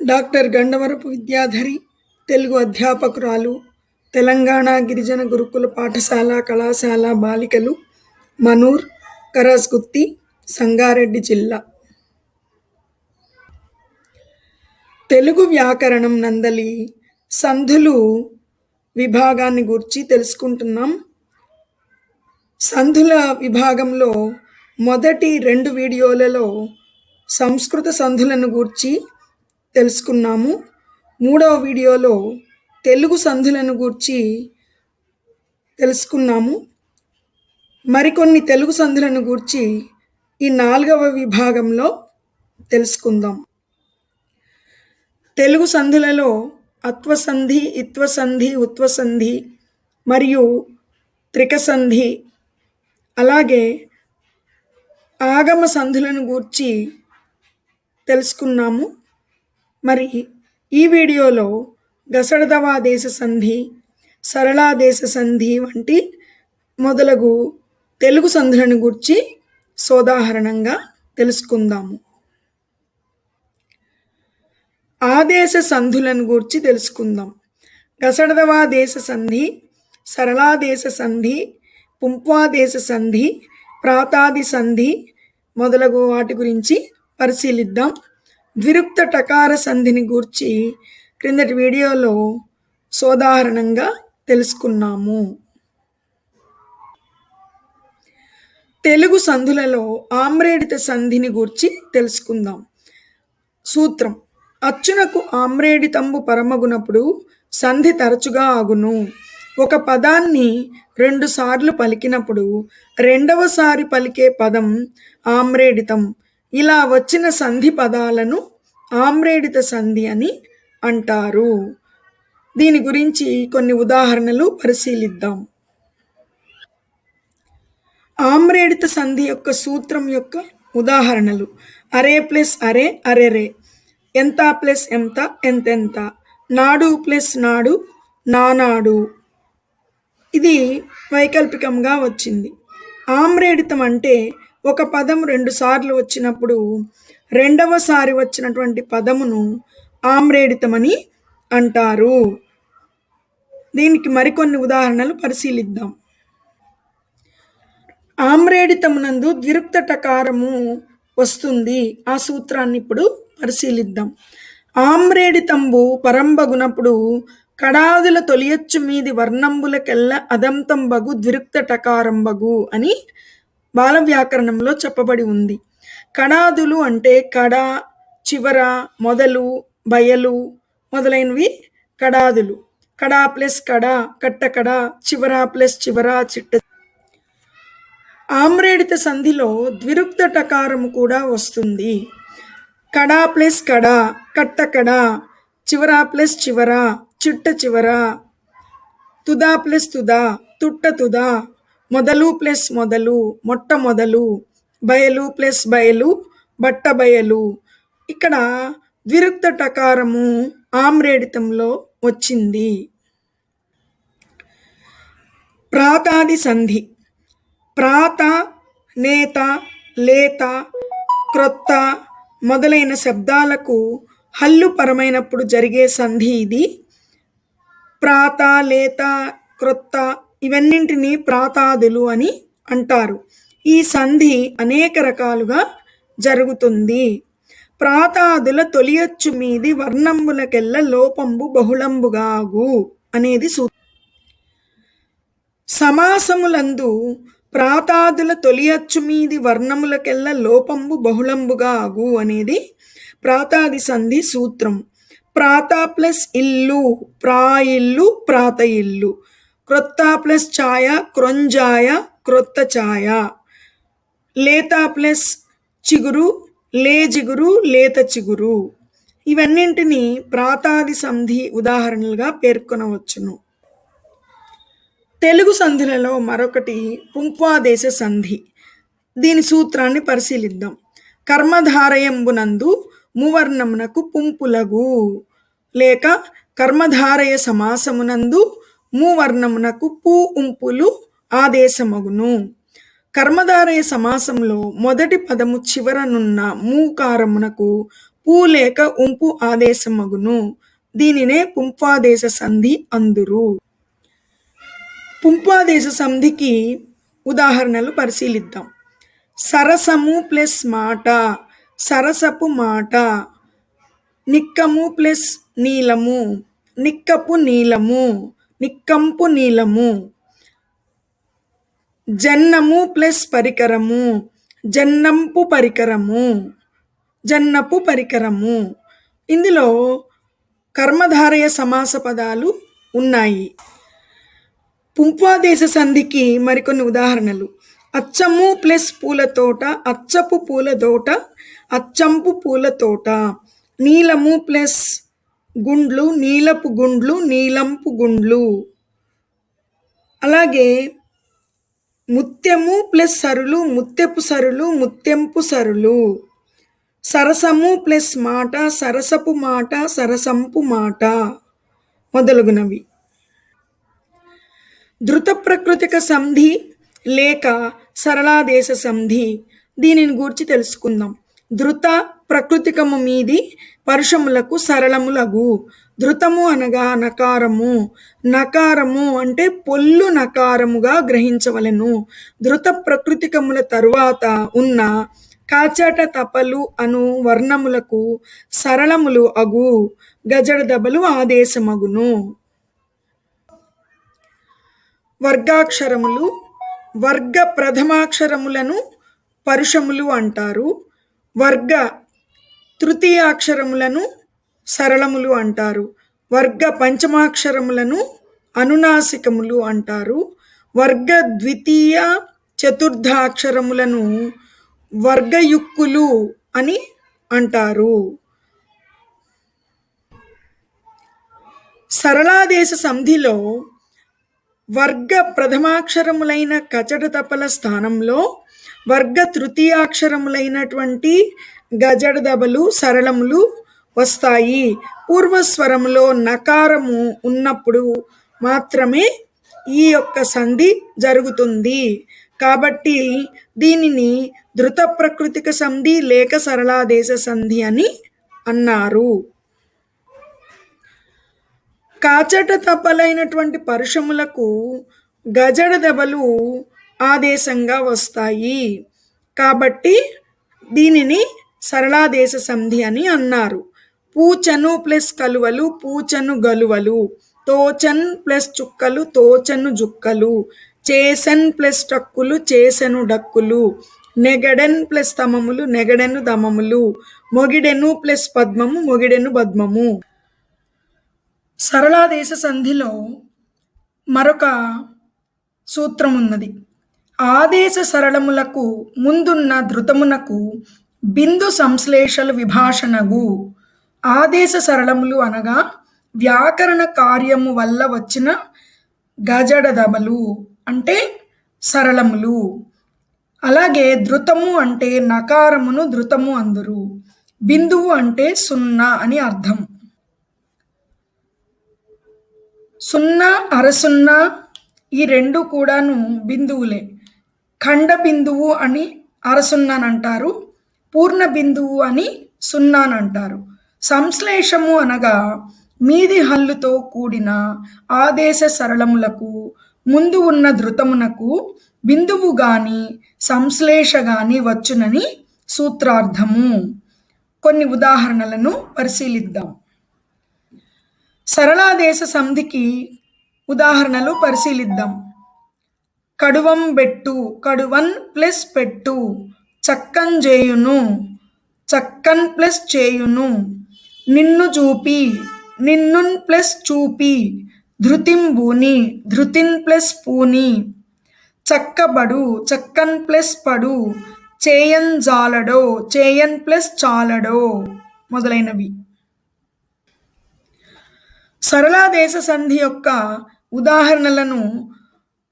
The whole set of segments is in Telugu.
డాక్టర్ గండవరపు విద్యాధరి, తెలుగు అధ్యాపకురాలు, తెలంగాణ గిరిజన గురుకుల పాఠశాల, కళాశాల బాలికలు, మనూర్, కరస్గుత్తి, సంగారెడ్డి జిల్లా. తెలుగు వ్యాకరణం నందలి సంధులు విభాగాన్ని గూర్చి తెలుసుకుంటున్నాం. సంధుల విభాగంలో మొదటి 2 వీడియోలలో సంస్కృత సంధులను గూర్చి తెలుసుకున్నాము. 3వ వీడియోలో తెలుగు సంధులను గూర్చి తెలుసుకున్నాము. మరికొన్ని తెలుగు సంధులను గూర్చి ఈ 4వ విభాగంలో తెలుసుకుందాం. తెలుగు సంధులలో అత్వసంధి, ఇత్వసంధి, ఉత్వసంధి మరియు త్రికసంధి, అలాగే ఆగమ సంధులను గూర్చి తెలుసుకున్నాము. మరి ఈ వీడియోలో గసడదవాదేశ సంధి, సరళాదేశ సంధి వంటి మొదలగు తెలుగు సంధులను గూర్చి సోదాహరణంగా తెలుసుకుందాము. ఆదేశ సంధులను గూర్చి తెలుసుకుందాం. గసడదవాదేశ సంధి, సరళాదేశ సంధి, పుంప్వాదేశ సంధి, ప్రాతాది సంధి మొదలగు వాటి గురించి పరిశీలిద్దాం. ద్విరుక్త టకార సంధిని గూర్చి క్రిందటి వీడియోలో సోదాహరణంగా తెలుసుకున్నాము. తెలుగు సంధులలో ఆమ్రేడిత సంధిని గూర్చి తెలుసుకుందాం. సూత్రం: అచ్చునకు ఆమ్రేడితంబు పరమగునప్పుడు సంధి తరచుగా ఆగును. ఒక పదాన్ని 2 సార్లు పలికినప్పుడు రెండవసారి పలికే పదం ఆమ్రేడితం. ఇలా వచ్చిన సంధి పదాలను ఆమ్రేడిత సంధి అని అంటారు. దీని గురించి కొన్ని ఉదాహరణలు పరిశీలిద్దాం. ఆమ్రేడిత సంధి యొక్క సూత్రం యొక్క ఉదాహరణలు: అరే ప్లస్ అరే, అరెరే; ఎంత ప్లస్ ఎంత, ఎంతెంత; నాడు ప్లస్ నాడు, నానాడు. ఇది వైకల్పికంగా వచ్చింది. ఆమ్రేడితం అంటే ఒక పదం 2 సార్లు వచ్చినప్పుడు రెండవసారి వచ్చినటువంటి పదమును ఆమ్రేడితమని అంటారు. దీనికి మరికొన్ని ఉదాహరణలు పరిశీలిద్దాం. ఆమ్రేడితమునందు ద్విరుక్త టకారము వస్తుంది. ఆ సూత్రాన్ని ఇప్పుడు పరిశీలిద్దాం. ఆమ్రేడితంబు పరంబగునప్పుడు కడాదుల తొలియచ్చు మీది వర్ణంబులకెల్ల అదంతంబగు ద్విరుక్త టకారంబగు అని బాల వ్యాకరణంలో చెప్పబడి ఉంది. కడాదులు అంటే కడ, చివర, మొదలు, బయలు మొదలైనవి కడాదులు. కడా ప్లస్ కడ, కట్టకడ; చివర ప్లస్ చివర, చిట్ట. ఆమ్రేడిత సంధిలో ద్విరుక్త టకారము కూడా వస్తుంది. కడా ప్లస్ కడ, కట్టకడ; చివర ప్లస్ చివర, చిట్ట చివర; తుదా ప్లస్ తుదా, తుట్ట తుదా; మొదలు ప్లస్ మొదలు, మొట్ట మొదలు; బయలు ప్లస్ బయలు, బట్ట బయలు. ఇక్కడ ద్విరుక్త టకారము ఆమ్రేడితంలో వచ్చింది. ప్రాతాది సంధి: ప్రాత, నేత, లేత, క్రొత్త మొదలైన శబ్దాలకు హల్లు పరమైనప్పుడు జరిగే సంధి ఇది. ప్రాత, లేత, క్రొత్త ఇవన్నింటినీ ప్రాతాదులు అని అంటారు. ఈ సంధి అనేక రకాలుగా జరుగుతుంది. ప్రాతాదుల తొలియచ్చు మీది వర్ణంబులకెల్ల లోపంబు బహుళంబుగాగు అనేది సూత్రం. సమాసములందు ప్రాతాదుల తొలియచ్చు మీది వర్ణములకెల్ల లోపంబు బహుళంబుగా అగు అనేది ప్రాతాది సంధి సూత్రం. ప్రాత ప్లస్ ఇల్లు, ప్రాయిల్లు, ప్రాత ఇల్లు; క్రొత్త ప్లస్ ఛాయ, క్రొంజాయ, క్రొత్త ఛాయ; లేత ప్లస్ చిగురు, లేజిగురు, లేత చిగురు. ఇవన్నింటినీ ప్రాతాది సంధి ఉదాహరణలుగా పేర్కొనవచ్చును. తెలుగు సంధులలో మరొకటి పుంప్వాదేశ సంధి. దీని సూత్రాన్ని పరిశీలిద్దాం. కర్మధారయంబునందు మువర్ణమునకు పుంపులగు, లేక కర్మధారయ సమాసమునందు మువర్ణమునకు పు ఉంపులు ఆదేశమగును. కర్మధారయ సమాసంలో మొదటి పదము చివరనున్న మూకారమునకు పూ లేక ఉంపు ఆదేశమగును. దీనినే పుంప్వాదేశ సంధి అందురు. పుంప్వాదేశ సంధికి ఉదాహరణలు పరిశీలిద్దాం. సరసము ప్లస్ మాట, సరసపు మాట. నిక్కము ప్లస్ నీలము, నిక్కపు నీలము, నిక్కంపు నీలము. జన్నము ప్లస్ పరికరము, జన్నంపు పరికరము, జన్నపు పరికరము. ఇందులో కర్మధారయ సమాస పదాలు ఉన్నాయి. పుంప్వాదేశ సంధికి మరికొన్ని ఉదాహరణలు. అచ్చము ప్లస్ పూల తోట, అచ్చపు పూల తోట, అచ్చంపు పూల తోట. నీలము ప్లస్ గుండ్లు, నీలపు గుండ్లు, నీలంపు గుండ్లు. అలాగే ముత్యము ప్లస్ సరులు, ముత్యపు సరులు, ముత్యంపు సరులు. సరసము ప్లస్ మాట, సరసపు మాట, సరసంపు మాట మొదలగునవి. ధృత ప్రకృతిక సంధి లేక సరళాదేశ సంధి, దీనిని గూర్చి తెలుసుకుందాం. ధృత ప్రకృతికము మీది పరుషములకు సరళములగు. ధృతము అనగా నకారము, నకారము అంటే పొల్లు నకారముగా గ్రహించవలెను. ధృత ప్రకృతికముల తరువాత ఉన్న కాచట తపలు అను వర్ణములకు సరళములు అగు గజడ దబలు ఆదేశమగును. వర్గాక్షరములు, వర్గ ప్రథమాక్షరములను పరుషములు అంటారు. వర్గ తృతీయాక్షరములను సరళములు అంటారు. వర్గ పంచమాక్షరములను అనునాసికములు అంటారు. వర్గ ద్వితీయ చతుర్థాక్షరములను వర్గయుక్కులు అని అంటారు. సరళాదేశ సంధిలో వర్గ ప్రథమాక్షరములైన కచట తపల స్థానంలో వర్గ తృతీయాక్షరములైనటువంటి గజడ దబలు సరళములు వస్తాయి. పూర్వస్వరములో నకారము ఉన్నప్పుడు మాత్రమే ఈ యొక్క సంధి జరుగుతుంది. కాబట్టి దీనిని ధృత ప్రకృతిక సంధి లేక సరళాదేశ సంధి అని అన్నారు. కాచట తపలైనటువంటి పరుషములకు గజడ దెబలు ఆదేశంగా వస్తాయి. కాబట్టి దీనిని సరళాదేశ సంధి అని అన్నారు. పూచను ప్లస్ కలువలు, పూచను గలువలు. తోచన్ ప్లస్ చుక్కలు, తోచను జుక్కలు. చేసన్ ప్లస్ టక్కులు, చేసెను డక్కులు. నెగడెన్ ప్లస్ తమములు, నెగడెను దమములు. మొగిడెను ప్లస్ పద్మము, మొగిడెను పద్మము. సరళాదేశ సంధిలో మరొక సూత్రం ఉన్నది. ఆదేశ సరళములకు ముందున్న ధృతమునకు బిందు సంశ్లేషలు విభాషణగు. ఆదేశ సరళములు అనగా వ్యాకరణ కార్యము వల్ల వచ్చిన గజడ దబలు అంటే సరళములు. అలాగే ధృతము అంటే నకారమును ధృతము అందురు. బిందువు అంటే సున్నా అని అర్థం. సున్నా, అరసున్నా ఈ రెండు కూడాను బిందువులే. ఖండ బిందువు అని అరసున్నానంటారు, పూర్ణ బిందువు అని సున్నానంటారు. సంశ్లేషము అనగా మీది హల్లుతో కూడిన ఆదేశ సరళములకు ముందు ఉన్న ధృతమునకు బిందువు గాని సంశ్లేష గాని వచ్చునని సూత్రార్థము. కొన్ని ఉదాహరణలను పరిశీలిద్దాం. సరళాదేశ సంధికి ఉదాహరణలు పరిశీలిద్దాం. కడువం బెట్టు, కడువన్ ప్లస్ పెట్టు. చక్కన్ చేయును, చక్కన్ ప్లస్ చేయును. నిన్ను చూపి, నిన్నున్ ప్లస్ చూపి. ధృతిం బూని, ధృతిన్ ప్లస్ పూని. చక్కబడు, చక్కన్ ప్లస్ పడు. చేయన్ జాలడో, చేయన్ ప్లస్ చాలడో మొదలైనవి. సరళాదేశ సంధి యొక్క ఉదాహరణలను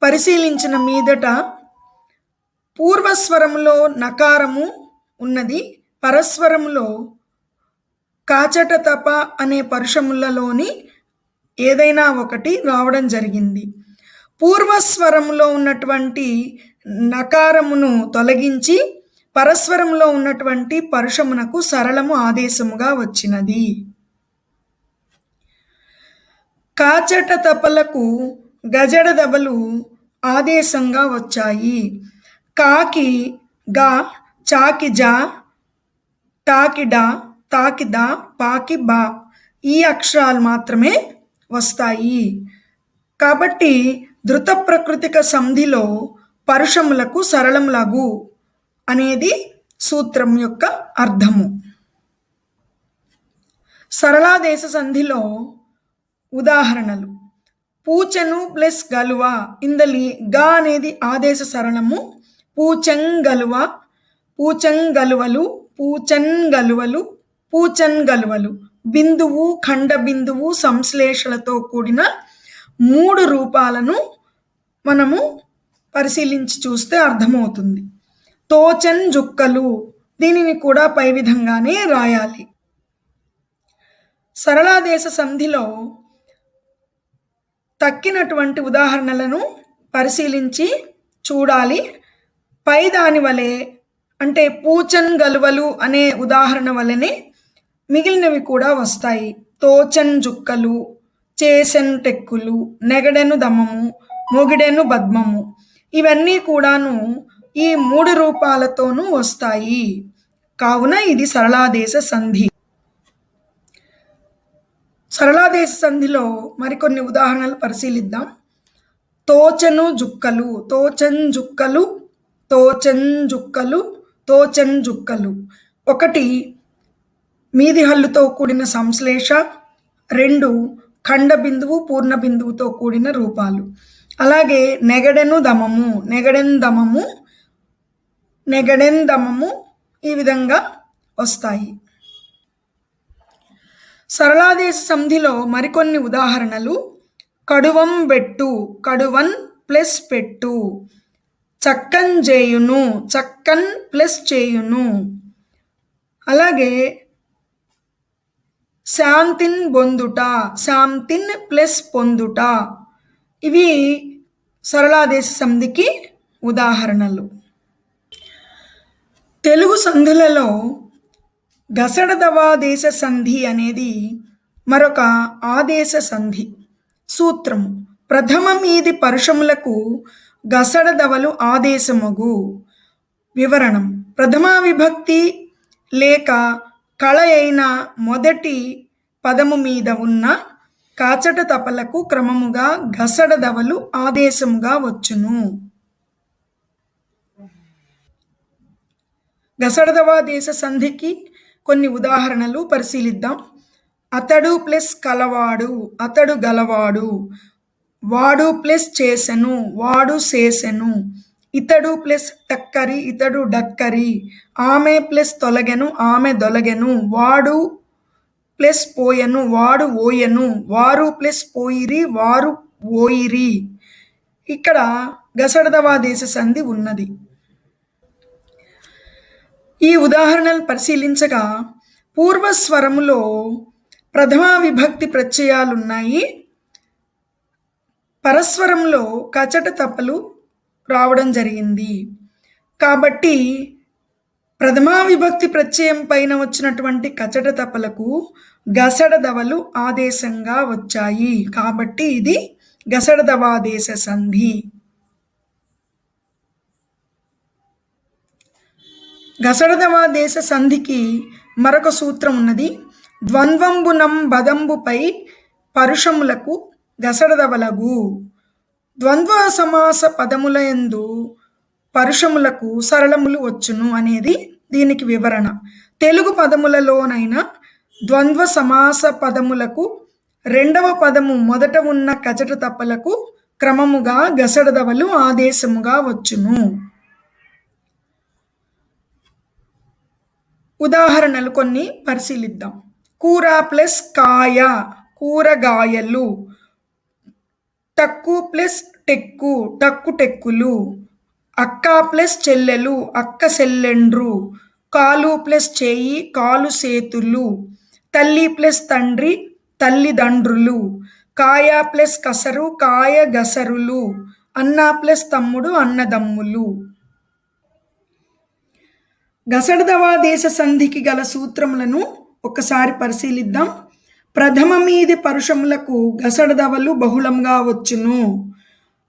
పరిశీలించిన మీదట పూర్వస్వరములో నకారము ఉన్నది, పరస్వరములో కాచట తప అనే పరుషములలోని ఏదైనా ఒకటి రావడం జరిగింది. పూర్వస్వరములో ఉన్నటువంటి నకారమును తొలగించి పరస్వరంలో ఉన్నటువంటి పరుషమునకు సరళము ఆదేశముగా వచ్చినది. కాచట తపలకు గజడ దబలు ఆదేశంగా వచ్చాయి. కాకి గా, చాకి జా, టాకి డా, తాకి దా, పాకి బా ఈ అక్షరాలు మాత్రమే వస్తాయి. కాబట్టి ధృత ప్రకృతిక సంధిలో పరుషములకు సరళములగు అనేది సూత్రం యొక్క అర్థము. సరళాదేశ సంధిలో ఉదాహరణలు: పూచెను ప్లస్ గలువ. ఇందలి గా అనేది ఆదేశ సరళము. పూచెంగలువ, పూచెంగలువలు, పూచెన్గలువలు, పూచెన్గలువలు. బిందువు, ఖండ బిందువు, సంశ్లేషలతో కూడిన 3 రూపాలను మనము పరిశీలించి చూస్తే అర్థమవుతుంది. తోచెన్ జుక్కలు, దీనిని కూడా పై విధంగానే రాయాలి. సరళాదేశ సంధిలో తక్కినటువంటి ఉదాహరణలను పరిశీలించి చూడాలి. పై దాని వలె అంటే పూచన్ గలువలు అనే ఉదాహరణ వలనే మిగిలినవి కూడా వస్తాయి. తోచన్ జుక్కలు, చేసెన్ టెక్కులు, నెగడెను దమము, మొగిడెను బద్మము. ఇవన్నీ కూడాను ఈ 3 రూపాలతోనూ వస్తాయి. కావున ఇది సరళాదేశ సంధి. సరళాదేశ సంధిలో మరికొన్ని ఉదాహరణలు పరిశీలిద్దాం. తోచను జుక్కలు, తోచన్ జుక్కలు, తోచన్ జుక్కలు, తోచన్ జుక్కలు. 1 మీది హల్లుతో కూడిన సంశ్లేష, 2 ఖండ బిందువు, పూర్ణ బిందువుతో కూడిన రూపాలు. అలాగే నెగడెను దమము, నెగడెన్ దమము, నెగడెన్ దమము ఈ విధంగా వస్తాయి. సరళాదేశ సంధిలో మరికొన్ని ఉదాహరణలు: కడువం బెట్టు, కడువన్ ప్లస్ పెట్టు. చక్కన్ చేయును, చక్కన్ ప్లస్ చేయును. అలాగే శాంతిన్ బొందుట, శాంతిన్ ప్లస్ పొందుట. ఇవి సరళాదేశ సంధికి ఉదాహరణలు. తెలుగు సంధులలో గసడదవాదేశ సంధి అనేది మరొక ఆదేశ సంధి. సూత్రము: ప్రథమ మీది పరుషములకు గసడదవలు ఆదేశమగు. వివరణం: ప్రథమా విభక్తి లేక కళ అయిన మొదటి పదము మీద ఉన్న కాచట తపలకు క్రమముగా గసడదవలు ఆదేశముగా వచ్చును. గసడదవాదేశ సంధికి కొన్ని ఉదాహరణలు పరిశీలిద్దాం. అతడు ప్లస్ కలవాడు, అతడు గలవాడు. వాడు ప్లస్ చేసెను, వాడు చేసెను. ఇతడు ప్లస్ టక్కరి, ఇతడు డక్కరి. ఆమె ప్లస్ తొలగెను, ఆమె దొలగెను. వాడు ప్లస్ పోయెను, వాడు ఓయెను. వారు ప్లస్ పోయిరి, వారు ఓయిరి. ఇక్కడ గసడదవాదేశ సంధి ఉన్నది. ఈ ఉదాహరణలు పరిశీలించగా పూర్వస్వరములో ప్రథమా విభక్తి ప్రత్యయాలున్నాయి. పరస్వరంలో కచట తపలు రావడం జరిగింది. కాబట్టి ప్రథమా విభక్తి ప్రత్యయం పైన వచ్చినటువంటి కచట తపలకు గసడదవలు ఆదేశంగా వచ్చాయి. కాబట్టి ఇది గసడదవాదేశ సంధి. గసడదవాదేశ సంధికి మరొక సూత్రం ఉన్నది. ద్వంద్వంబునం బదంబుపై పరుషములకు గసడదవలగు. ద్వంద్వ సమాస పదములయందు పరుషములకు సరళములు వచ్చును అనేది దీనికి వివరణ. తెలుగు పదములలోనైనా ద్వంద్వ సమాస పదములకు రెండవ పదము మొదట ఉన్న కచట తప్పలకు క్రమముగా గసడదవలు ఆదేశముగా వచ్చును. ఉదాహరణలు కొన్ని పరిశీలిద్దాం. కూర ప్లస్ కాయ, కూరగాయలు. టక్కు ప్లస్ టెక్కు, టక్కు టెక్కులు. అక్క ప్లస్ చెల్లెలు, అక్క సెల్లెండ్రు. కాలు ప్లస్ చేయి, కాలు సేతులు. తల్లి ప్లస్ తండ్రి, తల్లిదండ్రులు. కాయ ప్లస్ కసరు, కాయ గసరులు. అన్న ప్లస్ తమ్ముడు, అన్నదమ్ములు. గసడదవాదేశ సంధికి గల సూత్రములను ఒకసారి పరిశీలిద్దాం. ప్రథమ మీది పరుషములకు గసడదవలు బహుళంగా వచ్చును.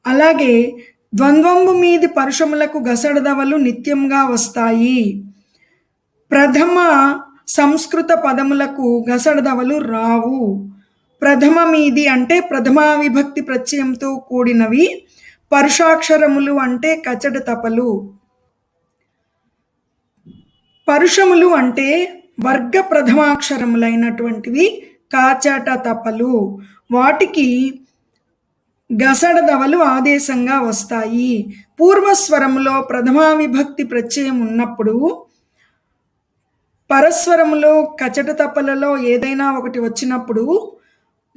అలాగే ద్వంద్వంబు మీది పరుషములకు గసడదవలు నిత్యంగా వస్తాయి. ప్రథమ సంస్కృత పదములకు గసడదవలు రావు. ప్రథమ మీది అంటే ప్రథమా విభక్తి ప్రత్యయంతో కూడినవి. పరుషాక్షరములు అంటే కచట తపలు. పరుషములు అంటే వర్గ ప్రథమాక్షరములైనటువంటివి కాచట తపలు. వాటికి గసడదవలు ఆదేశంగా వస్తాయి. పూర్వస్వరములో ప్రథమా విభక్తి ప్రత్యయం ఉన్నప్పుడు పరస్వరములో కచట తపలలో ఏదైనా ఒకటి వచ్చినప్పుడు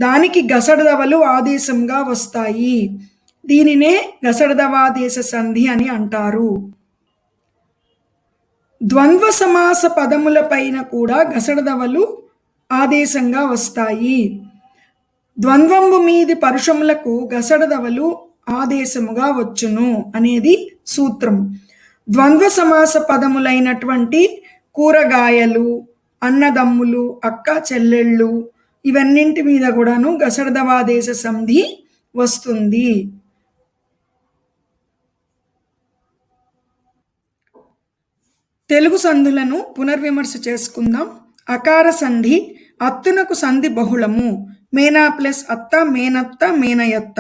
దానికి గసడదవలు ఆదేశంగా వస్తాయి. దీనినే గసడదవాదేశ సంధి అని అంటారు. ద్వంద్వ సమాస పదముల పైన కూడా గసడదవలు ఆదేశంగా వస్తాయి. ద్వంద్వంబు మీది పరుషములకు గసడదవలు ఆదేశముగా వచ్చును అనేది సూత్రం. ద్వంద్వ సమాస పదములైనటువంటి కూరగాయలు, అన్నదమ్ములు, అక్క చెల్లెళ్ళు ఇవన్నింటి మీద కూడాను గసడదవాదేశ సంధి వస్తుంది. తెలుగు సంధులను పునర్విమర్శ చేసుకుందాం. అకార సంధి అత్తునకు సంధి బహుళము. మేనా ప్లస్ అత్త, మేనత్త, మేనయత్త.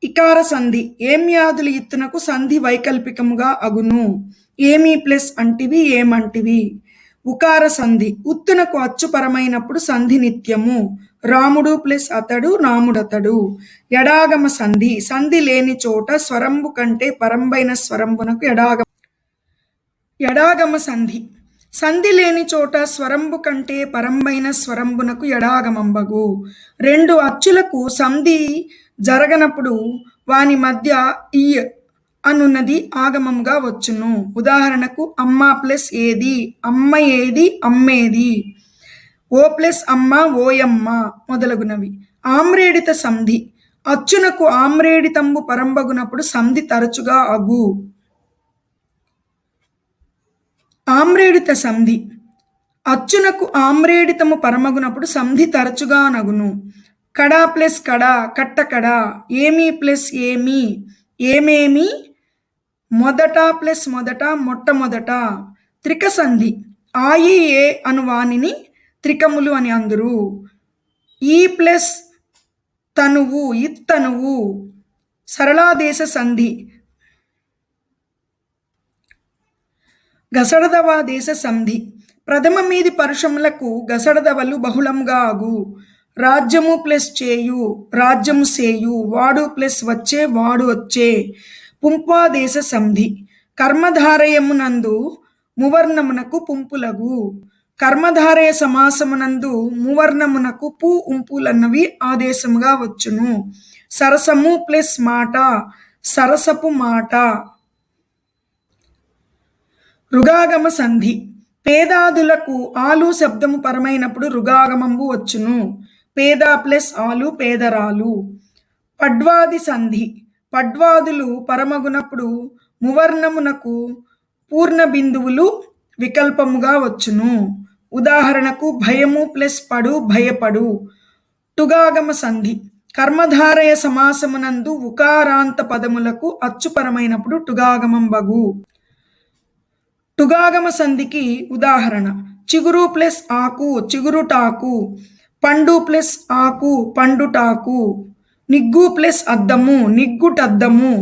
ఇకార సంధి ఏమ్యాదులు ఇత్తునకు సంధి వైకల్పికముగా అగును. ఏమి ప్లస్ అంటివి, ఏమంటివి. ఉకార సంధి ఉత్తునకు అచ్చుపరమైనప్పుడు సంధి నిత్యము. రాముడు ప్లస్ అతడు, రాముడతడు. ఎడాగమ సంధి సంధి లేని చోట స్వరంబు కంటే పరంబైన స్వరంబునకు ఎడాగమ సంధి సంధి లేని చోట స్వరంబు కంటే పరంబైన స్వరంబునకు ఎడాగమంబగు. రెండు అచ్చులకు సంధి జరగనప్పుడు వాని మధ్య ఈ అనున్నది ఆగమముగా వచ్చును. ఉదాహరణకు అమ్మ ప్లస్ ఏది, అమ్మ ఏది, అమ్మేది. ఓ ప్లస్ అమ్మ, ఓయమ్మ మొదలగునవి. ఆమ్రేడిత సంధి అచ్చునకు ఆమ్రేడితంబు పరంబగునప్పుడు సంధి తరచుగా అగు. ఆమ్రేడిత సంధి అచ్చునకు ఆమ్రేడితము పరమగునప్పుడు సంధి తరచుగా నగును. కడా ప్లస్ కడా, కట్టకడా. ఏమి ప్లస్ ఏమి, ఏమేమి. మొదట ప్లస్ మొదట, మొట్టమొదట. త్రిక సంధి ఆయి ఏ అను వానిని త్రికములు అని అందురు. ఈ ప్లస్ తనువు, ఇత్తనువు. సరళాదేశ సంధి గసడదవాదేశ సంధి ప్రథమ మీది పరుషములకు గసడదవలు బహుళంగా అగు. రాజ్యము ప్లస్ చేయు, రాజ్యము సేయు. వాడు ప్లస్ వచ్చే, వాడు వచ్చే. పుంపాదేశ సంధి కర్మధారయమునందు మువర్ణమునకు పుంపులగు. కర్మధారయ సమాసమునందు మువర్ణమునకు పు ఉంపులన్నవి ఆదేశముగా వచ్చును. సరసము ప్లస్ మాట, సరసపు మాట. రుగాగమ సంధి పేదాదులకు ఆలు శబ్దము పరమైనప్పుడు రుగాగమంబు వచ్చును. పేద ప్లస్ ఆలు, పేదరాలు. పడ్వాది సంధి పడ్వాదులు పరమగునప్పుడు మువర్ణమునకు పూర్ణ బిందువులు వికల్పముగా వచ్చును. ఉదాహరణకు భయము ప్లస్ పడు, భయపడు. టుగాగమ సంధి కర్మధారయ సమాసమునందు ఉకారాంత పదములకు అచ్చుపరమైనప్పుడు టుగాగమంబగు. టుగాగమ సంధికి ఉదాహరణ చిగురు ప్లస్ ఆకు, చిగురుటాకు. పండు ప్లస్ ఆకు, పండుటాకు. నిగ్గు ప్లస్ అద్దము, నిగ్గుటద్దము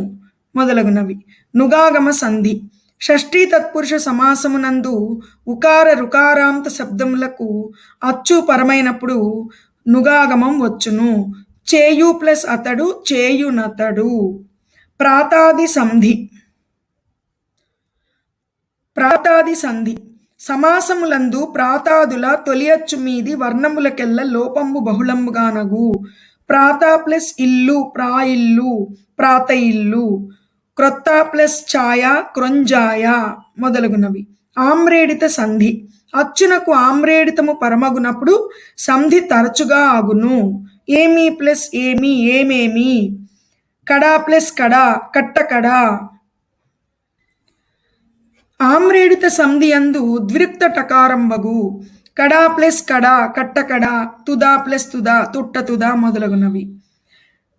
మొదలగునవి. నుగాగమ సంధి షష్ఠీ తత్పురుష సమాసమునందు ఉకార రుకారాంత శబ్దములకు అచ్చు పరమైనప్పుడు నుగాగమం వచ్చును. చేయు ప్లస్ అతడు, చేయునతడు. ప్రాతాది సంధి ప్రాతాది సంధి సమాసములందు ప్రాతాదుల తొలి అచ్చు మీది వర్ణములకెల్ల లోపంబు బహుళంబుగానగు. ప్రాత ప్లస్ ఇల్లు, ప్రాయిల్లు, ప్రాత ఇల్లు. క్రొత్త ప్లస్ ఛాయ, క్రొంజాయ మొదలగునవి. ఆమ్రేడిత సంధి అచ్చునకు ఆమ్రేడితము పరమగునప్పుడు సంధి తరచుగా ఆగును. ఏమి ప్లస్ ఏమి, ఏమేమి. కడా ప్లస్ కడా, కట్టకడా. ఆమ్రేడిత సంధి యందు ద్విరుక్త టకారంబగు కడా ప్లస్ కడా కట్టకడ తుదా ప్లస్ తుదా తుట్ట తుదా మొదలగునవి.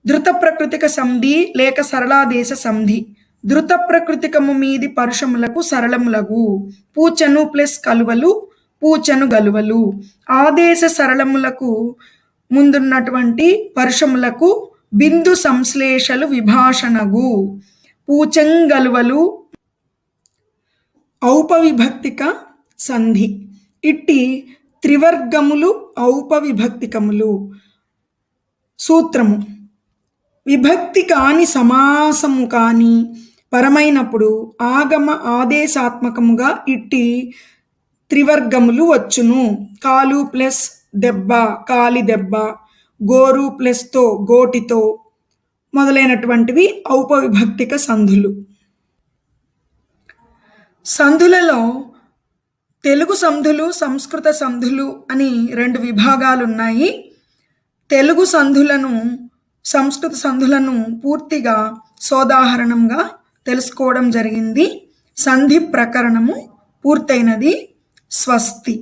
ధృత ప్రకృతిక సంధి లేక సరళాదేశ సంధి. ధృత ప్రకృతికము మీది పరుషములకు సరళములగు పూచను ప్లస్ కలువలు పూచను గలువలు. ఆదేశ సరళములకు ముందున్నటువంటి పరుషములకు బిందు సంశ్లేషలు విభాషణగు పూచంగలువలు ఔపవిభక్తిక సంధి. ఇట్టి త్రివర్గములు ఔపవిభక్తికములు. సూత్రము: విభక్తి కాని సమాసము కాని పరమైనప్పుడు ఆగమ ఆదేశాత్మకముగా ఇట్టి త్రివర్గములు వచ్చును. కాలు ప్లస్ దెబ్బ కాలి దెబ్బ, గోరు ప్లస్తో గోటితో మొదలైనటువంటివి ఔపవిభక్తిక సంధులు. సంధులలో తెలుగు సంధులు సంస్కృత సంధులు అని రెండు విభాగాలు ఉన్నాయి. తెలుగు సంధులను సంస్కృత సంధులను పూర్తిగా సోదాహరణంగా తెలుసుకోవడం జరిగింది. సంధి ప్రకరణము పూర్తయినది. స్వస్తి.